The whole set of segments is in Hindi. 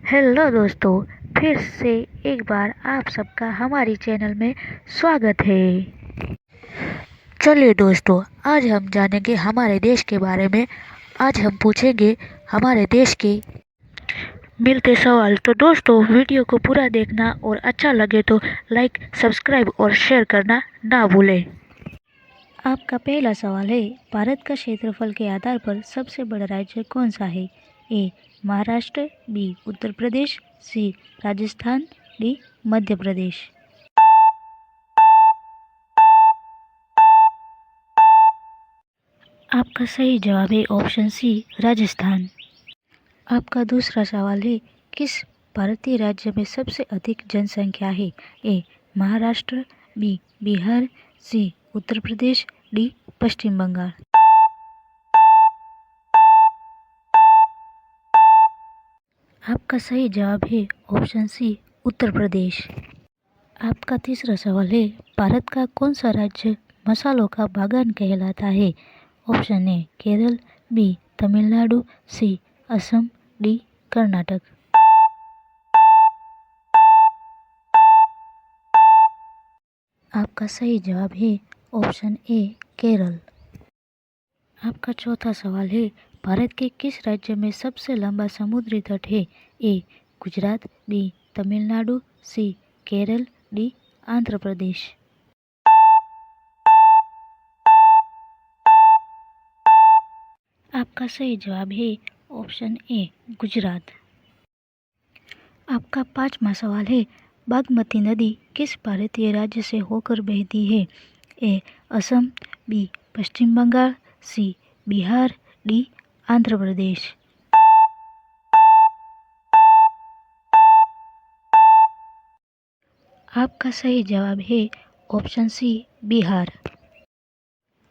हेलो दोस्तों, फिर से एक बार आप सबका हमारी चैनल में स्वागत है। चलिए दोस्तों, आज हम जानेंगे हमारे देश के बारे में। आज हम पूछेंगे हमारे देश के मिलते सवाल। तो दोस्तों, वीडियो को पूरा देखना और अच्छा लगे तो लाइक, सब्सक्राइब और शेयर करना ना भूलें। आपका पहला सवाल है, भारत का क्षेत्रफल के आधार पर सबसे बड़ा राज्य कौन सा है? ए महाराष्ट्र, बी उत्तर प्रदेश, सी राजस्थान, डी मध्य प्रदेश। आपका सही जवाब है ऑप्शन सी राजस्थान। आपका दूसरा सवाल है, किस भारतीय राज्य में सबसे अधिक जनसंख्या है? ए महाराष्ट्र, बी बिहार, सी उत्तर प्रदेश, डी पश्चिम बंगाल। आपका सही जवाब है ऑप्शन सी उत्तर प्रदेश। आपका तीसरा सवाल है, भारत का कौन सा राज्य मसालों का बागान कहलाता है? Option A Kerala, B Tamil Nadu, C Assam, D Karnataka. आपका सही जवाब है ऑप्शन ए केरल। आपका चौथा सवाल है, भारत के किस राज्य में सबसे लंबा समुद्री तट है? ए गुजरात, बी तमिलनाडु, सी केरल, डी आंध्र प्रदेश। आपका सही जवाब है ऑप्शन ए गुजरात। आपका पांचवा सवाल है, बागमती नदी किस भारतीय राज्य से होकर बहती है? ए असम, बी पश्चिम बंगाल, सी बिहार, डी आंध्र प्रदेश। आपका सही जवाब है ऑप्शन सी बिहार।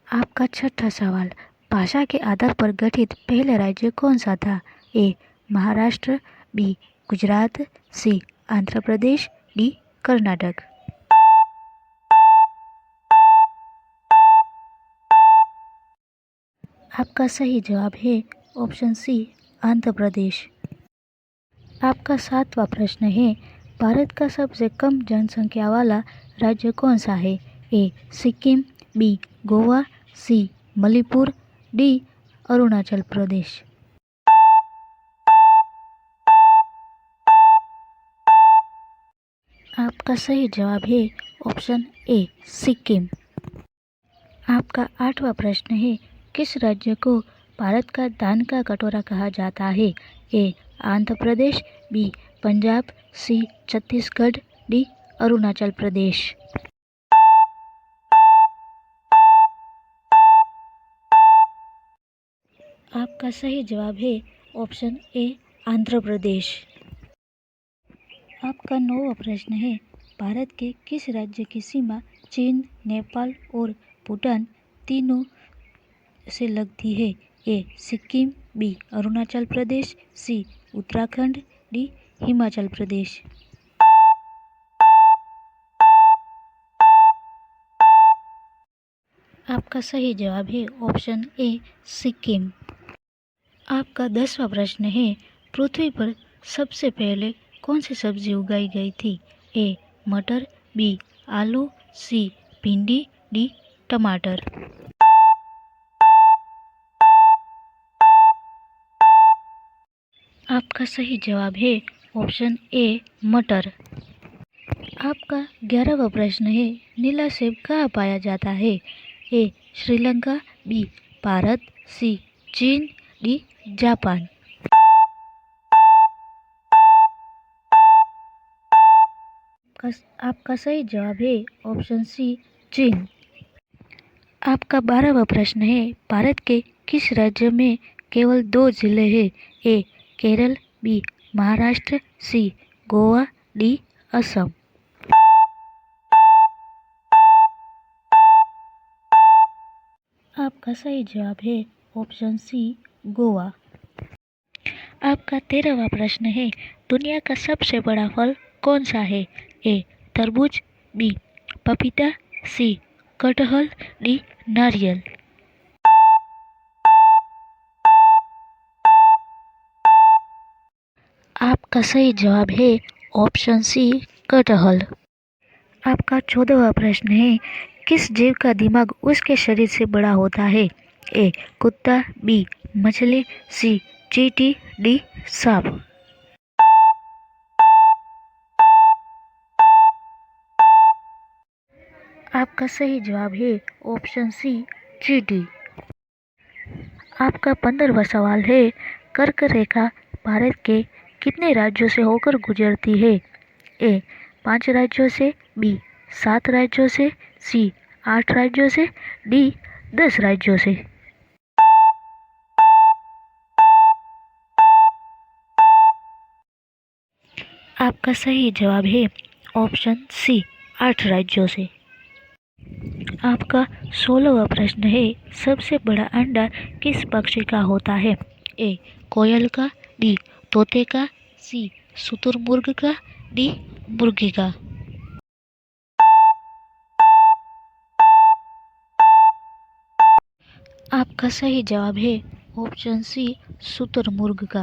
आपका छठा सवाल, भाषा के आधार पर गठित पहला राज्य कौन सा था? ए महाराष्ट्र, बी गुजरात, सी आंध्र प्रदेश, डी कर्नाटक। आपका सही जवाब है ऑप्शन सी आंध्र प्रदेश। आपका सातवां प्रश्न है, भारत का सबसे कम जनसंख्या वाला राज्य कौन सा है? ए सिक्किम, बी गोवा, सी मणिपुर, डी अरुणाचल प्रदेश। आपका सही जवाब है ऑप्शन ए सिक्किम। आपका आठवां प्रश्न है, किस राज्य को भारत का दान का कटोरा कहा जाता है? ए आंध्र प्रदेश, बी पंजाब, सी छत्तीसगढ़, डी अरुणाचल प्रदेश। आपका सही जवाब है ऑप्शन ए आंध्र प्रदेश। आपका नौवां प्रश्न है, भारत के किस राज्य की सीमा चीन, नेपाल और भूटान तीनों से लगती है? ए सिक्किम, बी अरुणाचल प्रदेश, सी उत्तराखंड, डी हिमाचल प्रदेश। आपका सही जवाब है ऑप्शन ए सिक्किम। आपका 10वां प्रश्न है, पृथ्वी पर सबसे पहले कौन सी सब्जी उगाई गई थी? ए मटर, बी आलू, सी भिंडी, डी टमाटर। आपका सही जवाब है ऑप्शन ए मटर। आपका 11वां प्रश्न है, नीला सेब कहाँ पाया जाता है? ए श्रीलंका, बी भारत, सी चीन, डी जापान। आपका सही जवाब है ऑप्शन सी चीन। आपका 12वां प्रश्न है, भारत के किस राज्य में केवल 2 जिले हैं? ए केरल, बी महाराष्ट्र, सी गोवा, डी असम। आपका सही जवाब है ऑप्शन सी गोवा। आपका 13वां प्रश्न है, दुनिया का सबसे बड़ा फल कौन सा है? ए तरबूज, बी पपीता, सी कटहल, डी नारियल। आपका सही जवाब है ऑप्शन सी, कटहल। आपका 14वां प्रश्न है, किस जीव का दिमाग उसके शरीर से बड़ा होता है? ए कुत्ता, बी मछली, सी चींटी, डी सांप। आपका सही जवाब है ऑप्शन सी, चींटी। आपका 15वां सवाल है, कर्क रेखा भारत के कितने राज्यों से होकर गुजरती है? ए 5 राज्यों से, बी 7 राज्यों से, सी 8 राज्यों से, डी 10 राज्यों से। आपका सही जवाब है ऑप्शन सी, 8 राज्यों से। आपका 16वां प्रश्न है, सबसे बड़ा अंडा किस पक्षी का होता है? ए कोयल का, बी तोते का, सी शुतुरमुर्ग का, डी मुर्गी का। आपका सही जवाब है ऑप्शन सी, शुतुरमुर्ग का।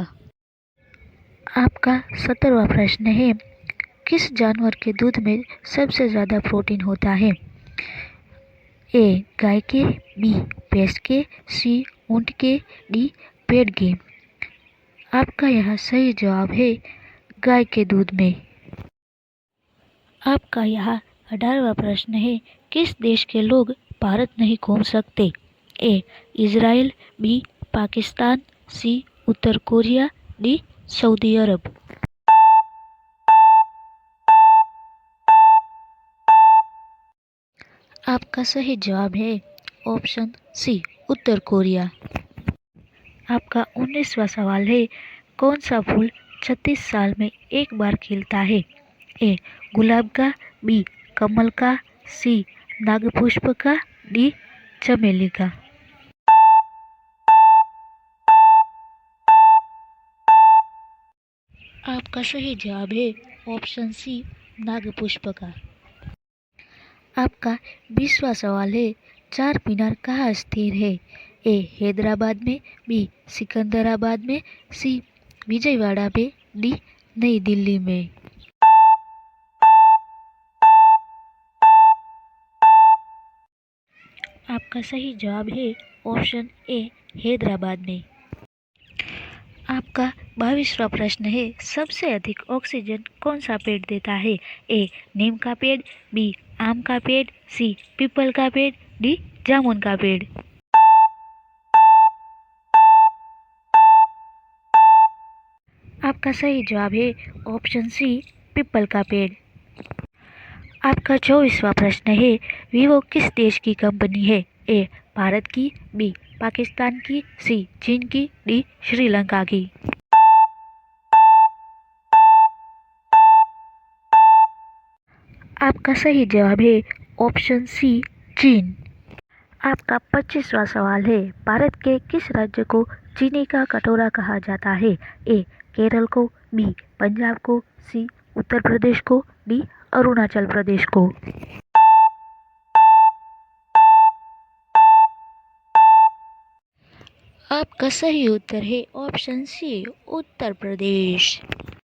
आपका 17वां प्रश्न है, किस जानवर के दूध में सबसे ज़्यादा प्रोटीन होता है? ए गाय के, बी भैंस के, सी ऊँट के, डी भेड़ के। आपका यह सही जवाब है गाय के दूध में। आपका यह 18वां प्रश्न है, किस देश के लोग भारत नहीं घूम सकते? ए इज़राइल, बी पाकिस्तान, सी उत्तर कोरिया, डी सऊदी अरब। आपका सही जवाब है ऑप्शन सी, उत्तर कोरिया। आपका 19वां सवाल है, कौन सा फूल 36 साल में एक बार खिलता है? ए गुलाब का, बी कमल का, सी नागपुष्प का, डी चमेली का। आपका सही जवाब है ऑप्शन सी, नागपुष्प का। आपका 20वां सवाल है, चार मीनार कहाँ स्थिर है? ए हैदराबाद में, बी सिकंदराबाद में, सी विजयवाड़ा में, डी नई दिल्ली में। आपका सही जवाब है ऑप्शन ए, हैदराबाद में। आपका 22वां प्रश्न है, सबसे अधिक ऑक्सीजन कौन सा पेड़ देता है? ए नीम का पेड़, बी आम का पेड़, सी पीपल का पेड़, डी जामुन का पेड़। आपका सही जवाब है ऑप्शन सी, पीपल का पेड़। आपका 24वां प्रश्न है, वीवो किस देश की कंपनी है? ए भारत की, बी पाकिस्तान की, सी चीन की, डी श्रीलंका की। आपका सही जवाब है ऑप्शन सी, चीन। आपका 25वां सवाल है, भारत के किस राज्य को चीनी का कटोरा कहा जाता है? ए केरल को, बी पंजाब को, सी उत्तर प्रदेश को, डी अरुणाचल प्रदेश को। आपका सही उत्तर है ऑप्शन सी, उत्तर प्रदेश।